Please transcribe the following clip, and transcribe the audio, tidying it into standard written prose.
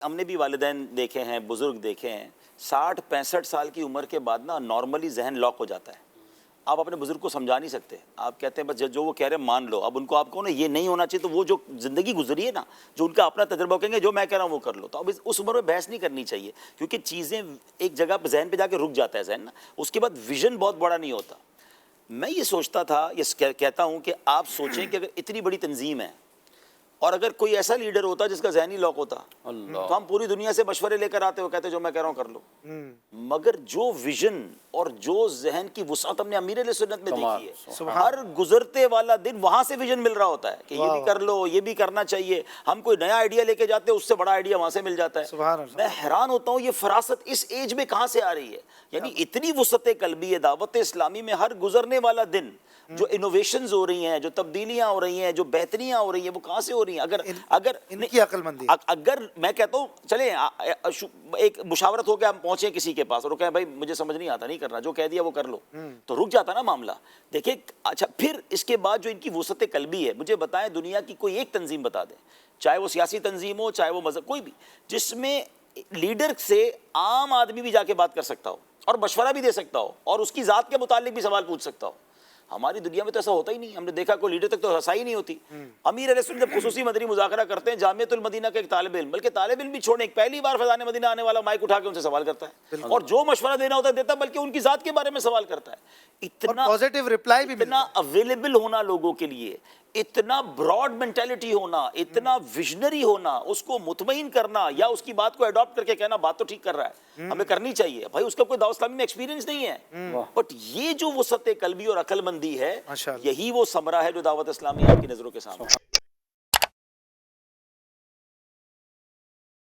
ہم نے بھی والدین دیکھے ہیں، بزرگ دیکھے ہیں، 60-65 سال کی عمر کے بعد نا نارملی ذہن لاک ہو جاتا ہے. آپ اپنے بزرگ کو سمجھا نہیں سکتے. آپ کہتے ہیں بس جو وہ کہہ رہے ہیں مان لو. اب ان کو آپ کو نا یہ نہیں ہونا چاہیے، تو وہ جو زندگی گزری ہے نا، جو ان کا اپنا تجربہ کہیں گے جو میں کہہ رہا ہوں وہ کر لو. تو اب اس عمر میں بحث نہیں کرنی چاہیے، کیونکہ چیزیں ایک جگہ پہ ذہن پہ جا کے رک جاتا ہے ذہن نا، اس کے بعد ویژن بہت بڑا نہیں ہوتا. میں یہ سوچتا تھا، یہ کہتا ہوں کہ آپ سوچیں کہ اگر اتنی بڑی تنظیم ہے اور اگر کوئی ایسا لیڈر ہوتا جس کا ذہنی لاک ہوتا تو ہم پوری دنیا سے مشورے لے کر آتے ہو، کہتے جو میں کہہ رہا ہوں کر لو. مگر جو ویژن اور جو ذہن کی وسعت ہم نے امیر علیہ سنت میں دیکھی ہے، ہر گزرتے والا دن وہاں سے ویژن مل رہا ہوتا ہے کہ یہ بھی کر لو، یہ بھی کرنا چاہیے. ہم کوئی نیا آئیڈیا لے کے جاتے ہیں، اس سے بڑا آئیڈیا وہاں سے مل جاتا ہے. میں حیران ہوتا ہوں یہ فراست اس ایج میں کہاں سے آ رہی ہے. یعنی اتنی وسعت قلبی ہے دعوت اسلامی میں. ہر گزرنے والا دن جو انوویشنز ہو رہی ہیں، جو تبدیلیاں ہو رہی ہیں، جو بہتریاں ہو رہی ہیں، وہ کہاں سے ہو رہی ہیں؟ اگر ان کی عقل مندی، اگر میں کہتا ہوں چلیں ایک مشاورت ہو کے ہم پہنچے کسی کے پاس اور وہ کہیں بھائی مجھے سمجھ نہیں آتا، نہیں کرنا، جو کہہ دیا وہ کر لو، تو رک جاتا نا معاملہ. دیکھیں اچھا پھر اس کے بعد جو ان کی وسعت قلبی ہے، مجھے بتائیں دنیا کی کوئی ایک تنظیم بتا دیں، چاہے وہ سیاسی تنظیم ہو، چاہے وہ مذہب، کوئی بھی، جس میں لیڈر سے عام آدمی بھی جا کے بات کر سکتا ہو اور مشورہ بھی دے سکتا ہو اور اس کی ذات کے متعلق بھی سوال پوچھ سکتا ہو. ہماری دنیا میں تو ایسا ہوتا ہی نہیں. ہم نے دیکھا کوئی لیڈر تک تو رسائی نہیں ہوتی. امیر علیہ سنت جب خصوصی مدنی مذاکرہ کرتے ہیں، جامعۃ المدینہ کا ایک طالب علم، بلکہ طالب علم بھی چھوڑیں، ایک پہلی بار فیضان مدینہ آنے والا مائک اٹھا کے ان سے سوال کرتا ہے اور جو مشورہ دینا ہوتا ہے دیتا ہے، بلکہ ان کی ذات کے بارے میں سوال کرتا ہے. اتنا پازیٹیو رپلائی بھی اتنا اویلیبل ہونا لوگوں کے لیے، اتنا براڈ مینٹیلٹی ہونا، اتنا ویژنری ہونا، اس کو مطمئن کرنا یا اس کی بات کو اڈاپٹ کر کے کہنا بات تو ٹھیک کر رہا ہے، ہمیں کرنی چاہیے. بھائی اس کا کوئی دعوت اسلامی میں ایکسپیرینس نہیں ہے، بٹ یہ جو وسعت قلبی اور عقل مندی ہے، یہی وہ ثمرہ ہے جو دعوت اسلامی آپ کی نظروں کے سامنے